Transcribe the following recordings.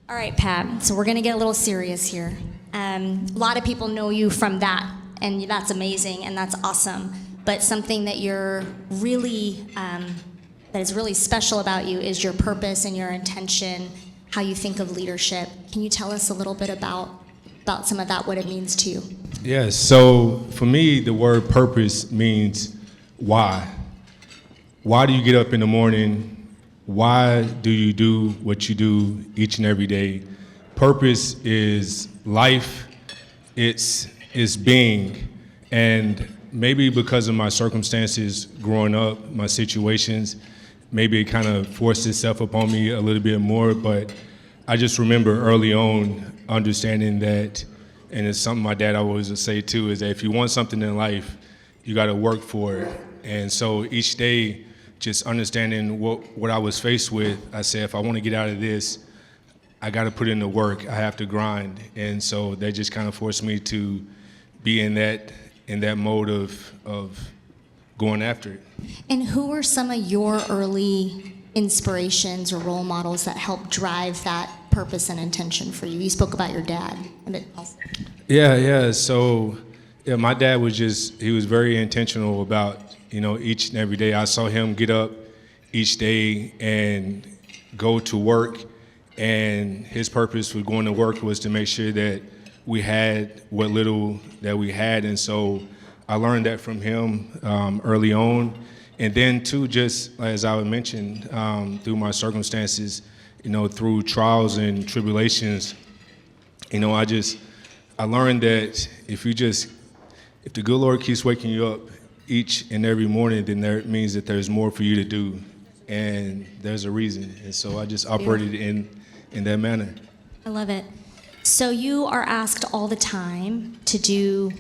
All right, Pat, so we're going to get a little serious here. A lot of people know you from that, and that's amazing, and that's awesome. But something that you're really, that is really special about you is your purpose and your intention, how you think of leadership. Can you tell us a little bit about some of that, what it means to you? Yes, so for me, the word purpose means why. Why do you get up in the morning? Why do you do what you do each and every day? Purpose is life, it's being. And maybe because of my circumstances growing up, my situations, maybe it kind of forced itself upon me a little bit more, but I just remember early on understanding that, and it's something my dad always would say too, is that if you want something in life, you gotta work for it. And so each day, just understanding what I was faced with, I said, if I want to get out of this, I got to put in the work. I have to grind. And so that just kind of forced me to be in that mode of going after it. And who were some of your early inspirations or role models that helped drive that purpose and intention for you? You spoke about your dad. Yeah. So my dad he was very intentional about, each and every day. I saw him get up each day and go to work, and his purpose for going to work was to make sure that we had what little that we had. And so I learned that from him early on. And then too, just as I would mention, through my circumstances, through trials and tribulations, I learned that if the good Lord keeps waking you up each and every morning, then that means that there's more for you to do, and there's a reason. And so I just operated in that manner. I love it. So you are asked all the time to do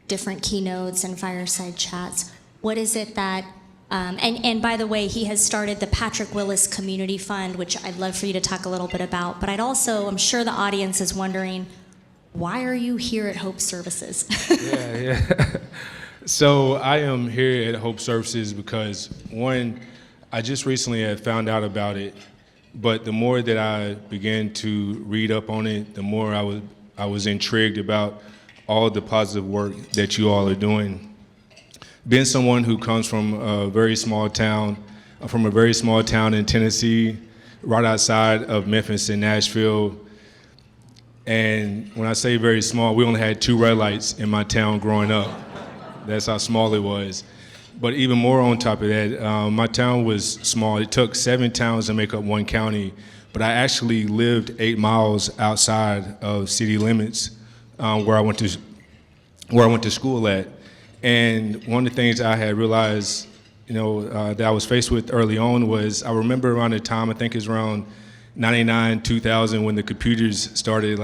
different keynotes and fireside chats. What is it that, and by the way, he has started the Patrick Willis Community Fund, which I'd love for you to talk a little bit about, but I'm sure the audience is wondering, why are you here at Hope Services? Yeah. So I am here at Hope Services because, one, I just recently had found out about it, but the more that I began to read up on it, the more I was intrigued about all the positive work that you all are doing. Being someone who comes from a very small town in Tennessee, right outside of Memphis and Nashville, and when I say very small, we only had 2 red lights in my town growing up. That's how small it was. But even more on top of that, my town was small. It took 7 towns to make up 1 county, but I actually lived 8 miles outside of city limits, where I went to school at. And one of the things I had realized, that I was faced with early on was, I remember around the time, I think it was around 99, 2000, when the computers started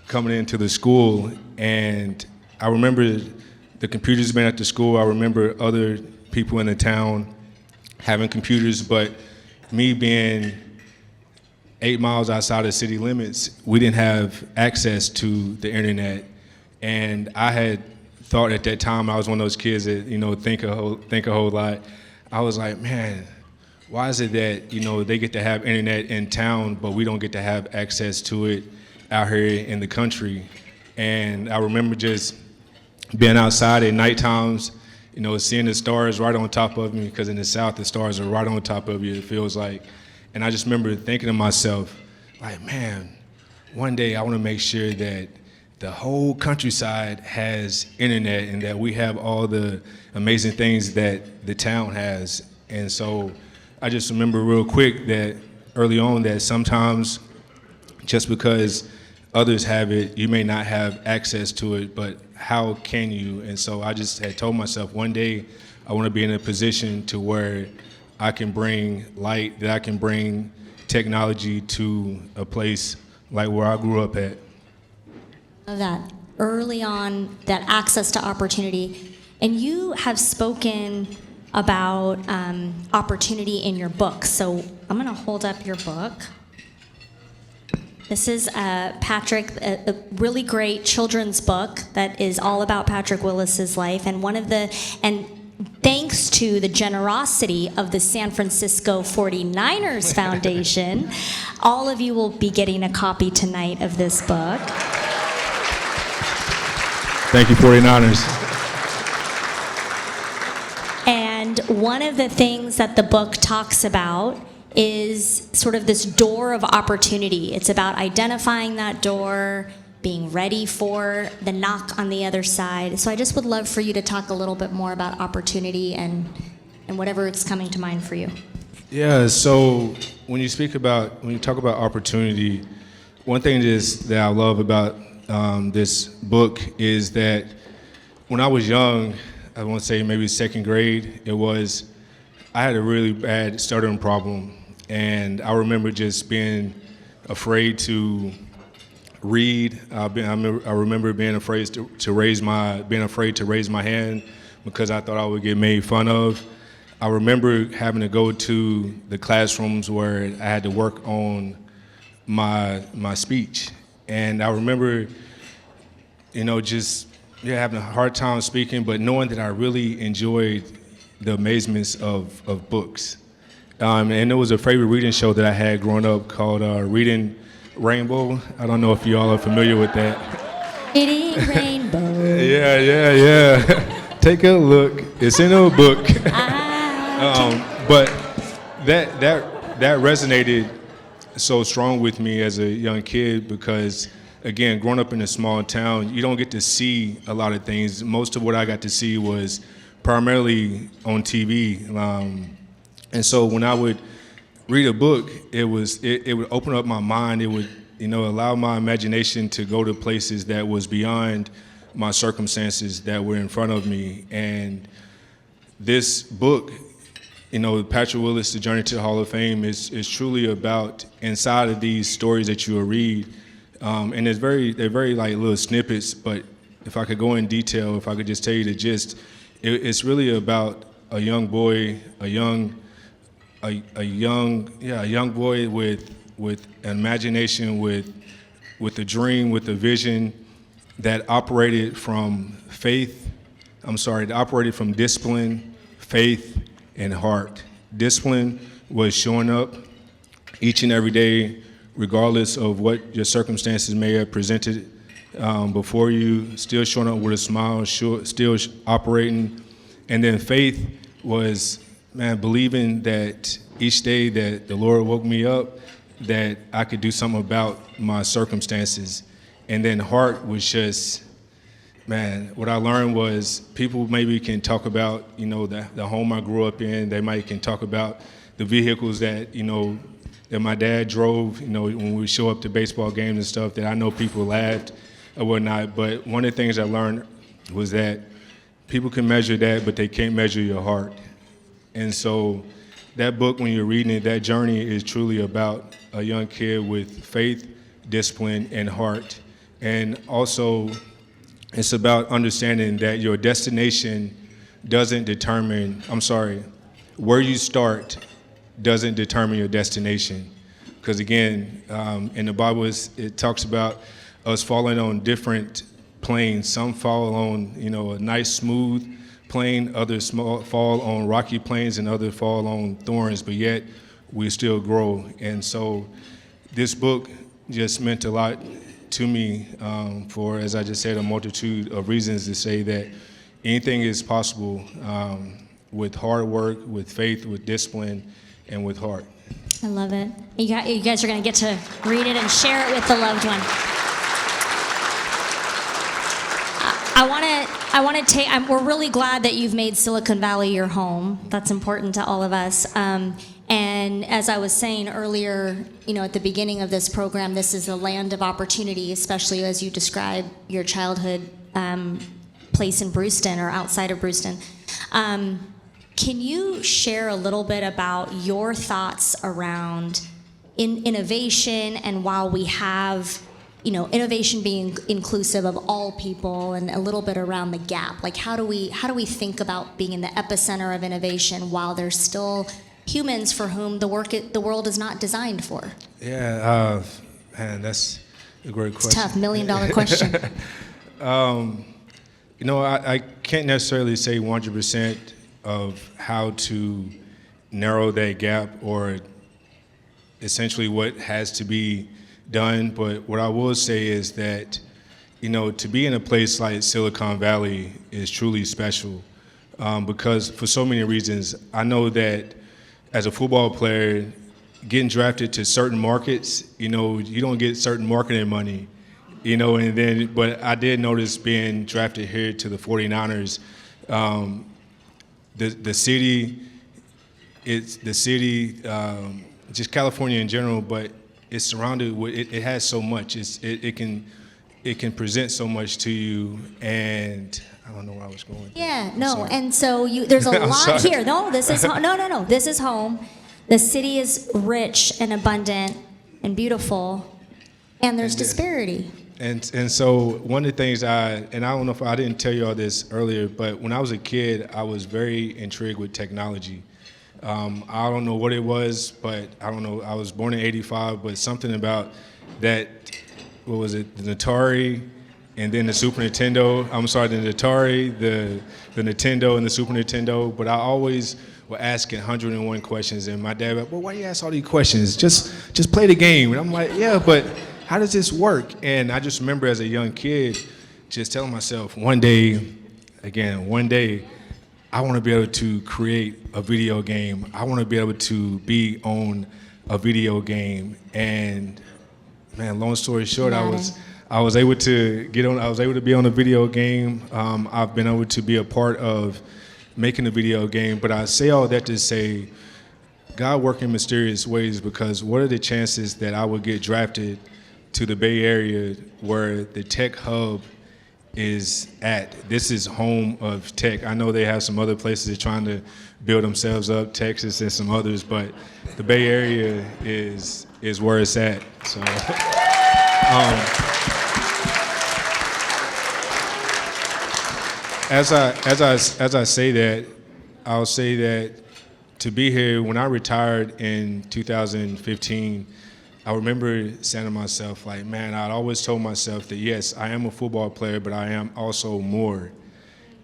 coming into the school, and I remember the computers being at the school. I remember other people in the town having computers, but me being 8 miles outside of city limits, we didn't have access to the internet. And I had thought at that time, I was one of those kids that, think a whole lot. I was like, man, why is it that, they get to have internet in town, but we don't get to have access to it out here in the country? And I remember just being outside at night times, seeing the stars right on top of me, because in the South, the stars are right on top of you, it feels like. And I just remember thinking to myself, like, man, one day I want to make sure that the whole countryside has internet and that we have all the amazing things that the town has. And so I just remember real quick that early on that sometimes just because others have it, you may not have access to it, but how can you? And so I just had told myself, one day I want to be in a position to where I can bring light, that I can bring technology to a place like where I grew up at. Love that. Early on, that access to opportunity. And you have spoken about opportunity in your book. So I'm going to hold up your book. This is Patrick, a really great children's book that is all about Patrick Willis's life. And thanks to the generosity of the San Francisco 49ers Foundation, all of you will be getting a copy tonight of this book. Thank you, 49ers. And one of the things that the book talks about is sort of this door of opportunity. It's about identifying that door, being ready for the knock on the other side. So I just would love for you to talk a little bit more about opportunity and whatever is coming to mind for you. Yeah, so when you talk about opportunity, one thing that I love about this book is that when I was young, I want to say maybe second grade, I had a really bad stuttering problem. And I remember just being afraid to read. I remember being afraid to raise my hand because I thought I would get made fun of. I remember having to go to the classrooms where I had to work on my speech. And I remember, having a hard time speaking, but knowing that I really enjoyed the amazements of books. And there was a favorite reading show that I had growing up called Reading Rainbow. I don't know if you all are familiar with that. Reading Rainbow. Yeah. Take a look. It's in a book. But that resonated so strong with me as a young kid because, again, growing up in a small town, you don't get to see a lot of things. Most of what I got to see was primarily on TV. And so when I would read a book, it would open up my mind. It would, allow my imagination to go to places that was beyond my circumstances that were in front of me. And this book, Patrick Willis, The Journey to the Hall of Fame, is truly about inside of these stories that you will read. And they're very like little snippets, but if I could go in detail, if I could just tell you the gist, it's really about a young boy, a young boy with an imagination, with a dream, with a vision that operated from discipline, faith, and heart. Discipline was showing up each and every day, regardless of what your circumstances may have presented before you, still showing up with a smile, still operating. And then faith was, believing that each day that the Lord woke me up, that I could do something about my circumstances. And then heart was just, what I learned was people maybe can talk about, the home I grew up in. They might can talk about the vehicles that, that my dad drove, when we show up to baseball games and stuff, that I know people laughed or whatnot. But one of the things I learned was that people can measure that, but they can't measure your heart. And so that book, when you're reading it, that journey is truly about a young kid with faith, discipline, and heart. And also, it's about understanding that your destination doesn't determine, where you start doesn't determine your destination. Because again, in the Bible, it talks about us falling on different planes. Some fall on, a nice, smooth plane, others fall on rocky plains, and others fall on thorns, but yet we still grow. And so this book just meant a lot to me for, as I just said, a multitude of reasons to say that anything is possible with hard work, with faith, with discipline, and with heart. I love it. You guys are going to get to read it and share it with the loved one. We're really glad that you've made Silicon Valley your home. That's important to all of us. And as I was saying earlier, at the beginning of this program, this is a land of opportunity, especially as you describe your childhood place in Brewston or outside of Brewston. Can you share a little bit about your thoughts around innovation, and while we have innovation being inclusive of all people, and a little bit around the gap, like how do we think about being in the epicenter of innovation while there's still humans for whom the world is not designed for? Yeah, that's a great question. It's tough, $1 million question. I can't necessarily say 100%. of how to narrow that gap, or essentially what has to be done. But what I will say is that, to be in a place like Silicon Valley is truly special, because for so many reasons. I know that as a football player, getting drafted to certain markets, you don't get certain marketing money, but I did notice being drafted here to the 49ers, the city, just California in general, but it's surrounded with, it has so much. It can present so much to you, and I don't know where I was going. Yeah, no, and so there's a lot here. No, this is no. This is home. The city is rich and abundant and beautiful, and there's disparity. And so one of the things I don't know if I didn't tell you all this earlier, but when I was a kid, I was very intrigued with technology. I don't know what it was, but I don't know. I was born in '85, but something about that. What was it? The Atari, and then the Super Nintendo. I'm sorry, the Atari, the Nintendo, and the Super Nintendo. But I always were asking 101 questions, and my dad was like, well, why do you ask all these questions? Just play the game. And I'm like, yeah, but how does this work? And I just remember as a young kid just telling myself, one day, I want to be able to create a video game. I want to be able to be on a video game. And man, long story short, I was able to be on a video game. I've been able to be a part of making a video game, but I say all that to say God works in mysterious ways, because what are the chances that I would get drafted to the Bay Area where the tech hub is at? This is home of tech. I know they have some other places they're trying to build themselves up, Texas and some others, but the Bay Area is where it's at. So as I say that, I'll say that to be here, when I retired in 2015, I remember saying to myself, like, man, I'd always told myself that, yes, I am a football player, but I am also more.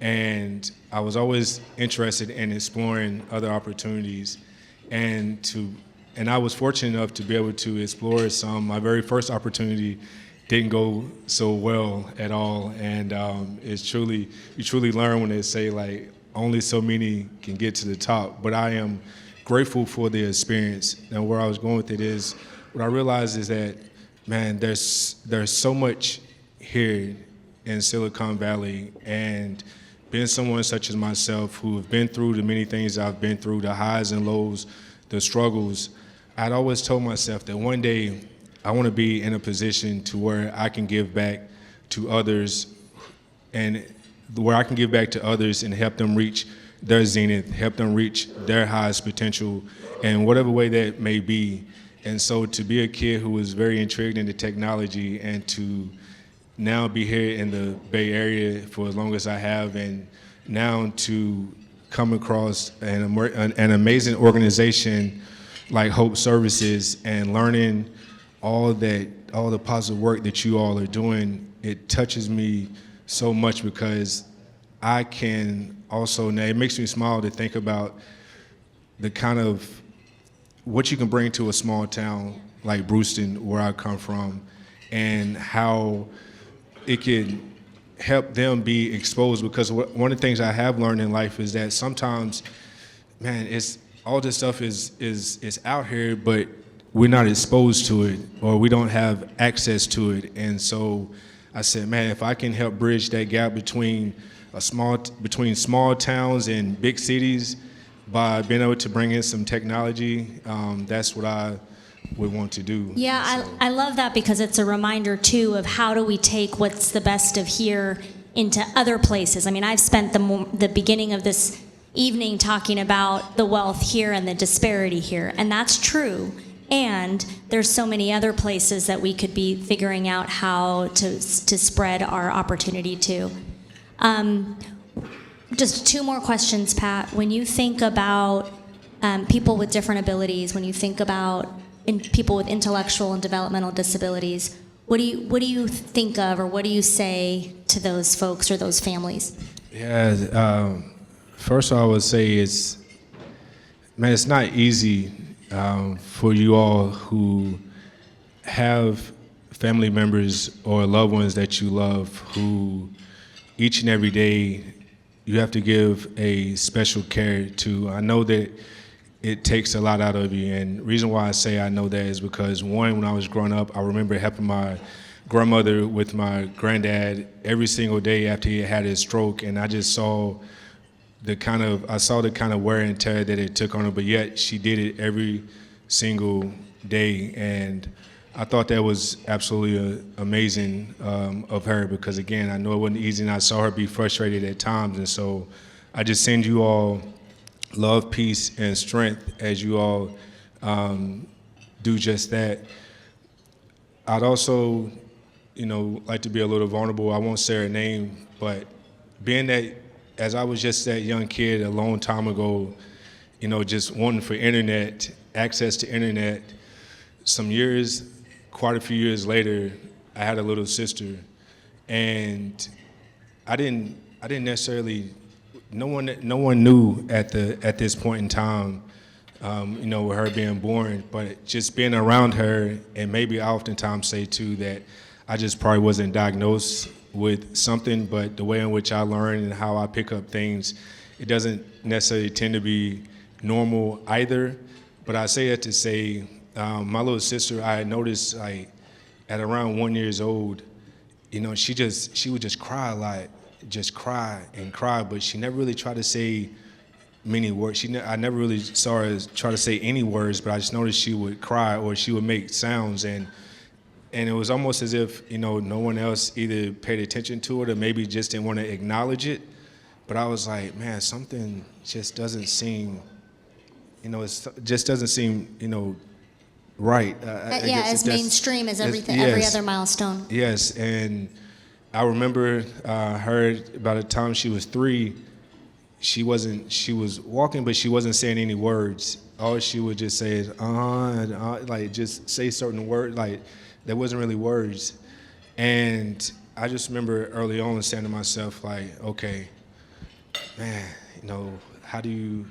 And I was always interested in exploring other opportunities. And I was fortunate enough to be able to explore some. My very first opportunity didn't go so well at all. And you truly learn when they say, like, only so many can get to the top. But I am grateful for the experience. And where I was going with it is, what I realized is that, man, there's so much here in Silicon Valley, and being someone such as myself who have been through the many things I've been through, the highs and lows, the struggles, I'd always told myself that one day I want to be in a position to where I can give back to others, and where I can give back to others and help them reach their zenith, help them reach their highest potential in whatever way that may be. And so to be a kid who was very intrigued into technology, and to now be here in the Bay Area for as long as I have, and now to come across an amazing organization like Hope Services, and learning all the positive work that you all are doing, it touches me so much, because I can also, now it makes me smile to think about the kind of what you can bring to a small town like Brewston, where I come from, and how it can help them be exposed. Because one of the things I have learned in life is that sometimes, man, it's all this stuff is out here, but we're not exposed to it, or we don't have access to it. And so I said, man, if I can help bridge that gap between small towns and big cities, by being able to bring in some technology, that's what I would want to do. Yeah, I love that, because it's a reminder, too, of how do we take what's the best of here into other places. I mean, I've spent the beginning of this evening talking about the wealth here and the disparity here, and that's true. And there's so many other places that we could be figuring out how to spread our opportunity to. Just two more questions, Pat. When you think about people with different abilities, when you think about people with intellectual and developmental disabilities, what do you think of, or what do you say to those folks or those families? Yeah, First, I would say man, it's not easy for you all who have family members or loved ones that you love who each and every day you have to give a special care to. I know that it takes a lot out of you, and the reason why I say I know that is because, one, when I was growing up, I remember helping my grandmother with my granddad every single day after he had his stroke, and I just saw the kind of wear and tear that it took on her, but yet she did it every single day, and I thought that was absolutely amazing of her, because again, I know it wasn't easy, and I saw her be frustrated at times, and so I just send you all love, peace, and strength as you all do just that. I'd also, like to be a little vulnerable. I won't say her name, but being that as I was just that young kid a long time ago, just wanting for access to internet, quite a few years later, I had a little sister, and I didn't necessarily, no one knew at this point in time, with her being born, but just being around her, and maybe I oftentimes say too that I just probably wasn't diagnosed with something, but the way in which I learn and how I pick up things, it doesn't necessarily tend to be normal either. But I say that to say, my little sister, I had noticed like at around 1 year old, she would just cry a lot, just cry and cry, but she never really tried to say many words. I never really saw her try to say any words, but I just noticed she would cry or she would make sounds, and it was almost as if, no one else either paid attention to it or maybe just didn't want to acknowledge it. But I was like, man, something just doesn't seem, it just doesn't seem, right. As mainstream as everything, yes, every other milestone. Yes, and I remember her by the time she was 3, she was walking, but she wasn't saying any words. All she would just say is, like just say certain words, like there wasn't really words. And I just remember early on saying to myself, like, okay, man, how do you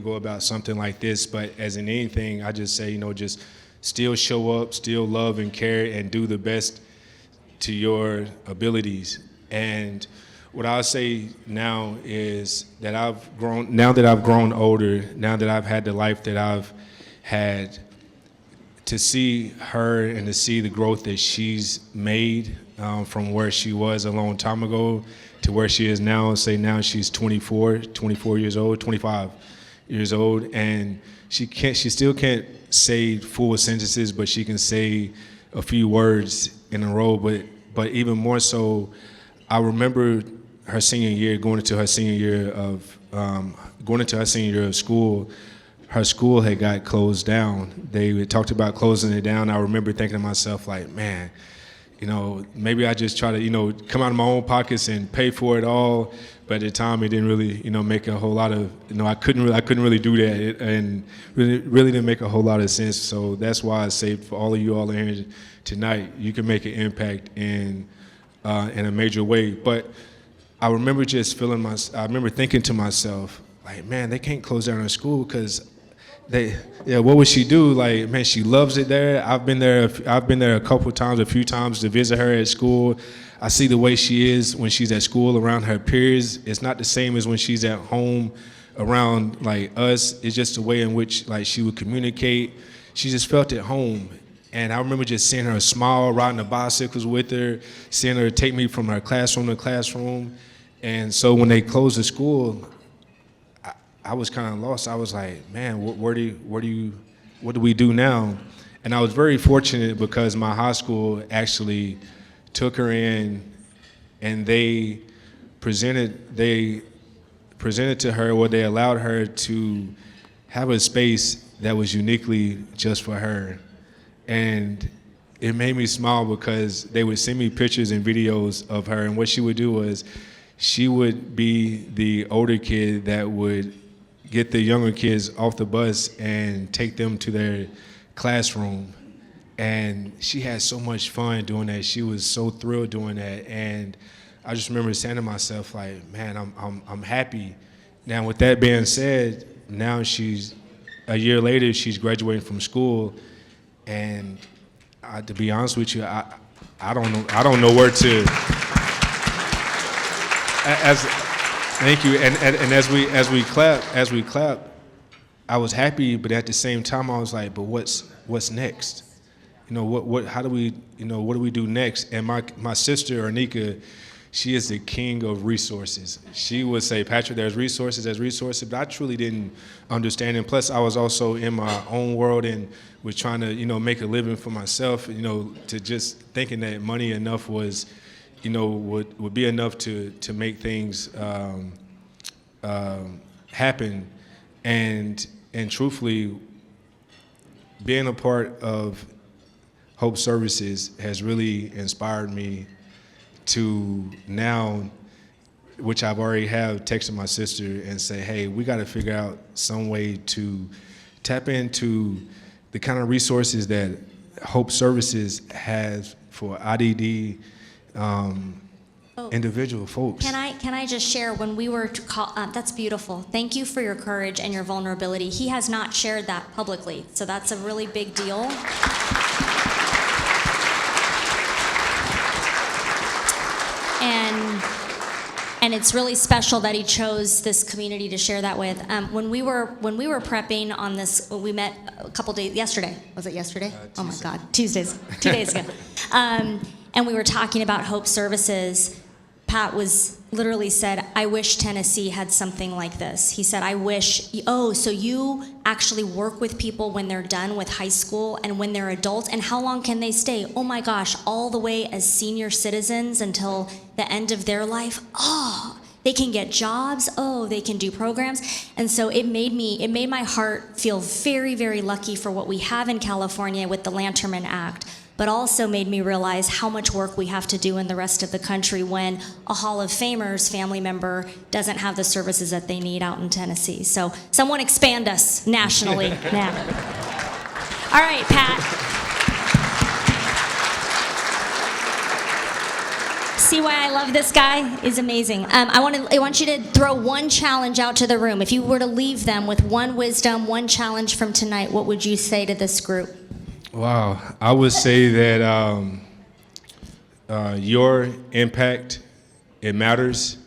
go about something like this? But as in anything, I just say, just still show up, still love and care, and do the best to your abilities. And what I'll say now is that now that I've grown older, now that I've had the life that I've had, to see her and to see the growth that she's made from where she was a long time ago to where she is now. Say now she's 24 years old, 25 years old, and she still can't say full sentences, but she can say a few words in a row. But even more so, I remember her senior year, going into her senior year of school. Her school had got closed down. They had talked about closing it down. I remember thinking to myself, like, man, maybe I just try to, come out of my own pockets and pay for it all. But at the time, it didn't really, make a whole lot of, I couldn't really do that, and really didn't make a whole lot of sense. So that's why I say for all of you all in here tonight, you can make an impact in a major way. But I remember I remember thinking to myself, like, man, they can't close down her school because what would she do? Like, man, she loves it there. I've been there a few times to visit her at school. I see the way she is when she's at school around her peers. It's not the same as when she's at home around like us. It's just the way in which like she would communicate. She just felt at home. And I remember just seeing her smile, riding the bicycles with her, seeing her take me from her classroom to classroom. And so when they closed the school, I was kind of lost. I was like, man, what do we do now? And I was very fortunate because my high school actually took her in, and they presented to her, or they allowed her to have a space that was uniquely just for her. And it made me smile because they would send me pictures and videos of her, and what she would do was she would be the older kid that would get the younger kids off the bus and take them to their classroom. And she had so much fun doing that. She was so thrilled doing that. And I just remember saying to myself, like, man, I'm happy Now, with that being said, now a year later, she's graduating from school, and to be honest with you, I don't know where to. Thank you. And as we clap, I was happy, but at the same time, I was like, but what's next? How do we, what do we do next? And my sister, Arnika, she is the king of resources. She would say, Patrick, there's resources, but I truly didn't understand. And plus, I was also in my own world and was trying to, make a living for myself, to just thinking that money enough was, would be enough to make things happen. And truthfully, being a part of Hope Services has really inspired me to now, which I've already have texted my sister and say, hey, we got to figure out some way to tap into the kind of resources that Hope Services has for IDD individual folks. Can I just share, when we were that's beautiful. Thank you for your courage and your vulnerability. He has not shared that publicly, so that's a really big deal. And it's really special that he chose this community to share that with. When we were prepping on this, we met a couple days yesterday. Was it yesterday? Oh my God, Tuesdays, 2 days ago. And we were talking about Hope Services. Pat was literally said, I wish Tennessee had something like this. He said, I wish, so you actually work with people when they're done with high school and when they're adults, and how long can they stay? Oh my gosh, all the way as senior citizens until the end of their life. Oh, they can get jobs. Oh, they can do programs. And so it made my heart feel very, very lucky for what we have in California with the Lanterman Act, but also made me realize how much work we have to do in the rest of the country when a Hall of Famer's family member doesn't have the services that they need out in Tennessee. So someone expand us nationally now. All right, Pat. See why I love this guy? He's amazing. I want you to throw one challenge out to the room. If you were to leave them with one wisdom, one challenge from tonight, what would you say to this group? Wow, I would say that your impact, it matters,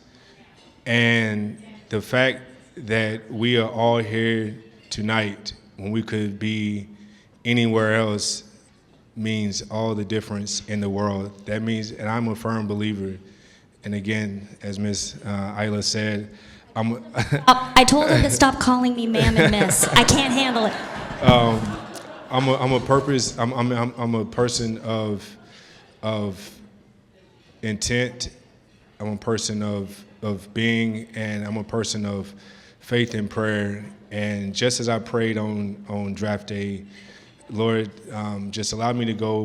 and the fact that we are all here tonight when we could be anywhere else means all the difference in the world. That means, and I'm a firm believer, and again, as Miss Aila said, I told her to stop calling me ma'am and miss. I can't handle it. I'm a person of intent. I'm a person of being, and I'm a person of faith and prayer. And just as I prayed on draft day, Lord, just allow me to go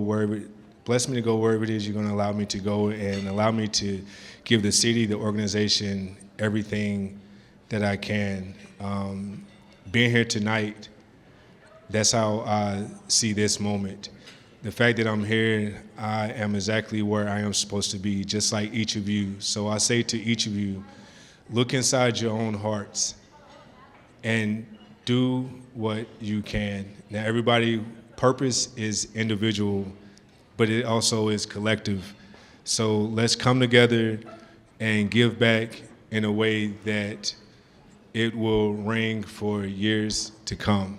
bless me to go wherever it is you're going to allow me to go, and allow me to give the city, the organization, everything that I can. Being here tonight, that's how I see this moment. The fact that I'm here, I am exactly where I am supposed to be, just like each of you. So I say to each of you, look inside your own hearts and do what you can. Now, everybody's purpose is individual, but it also is collective. So let's come together and give back in a way that it will ring for years to come.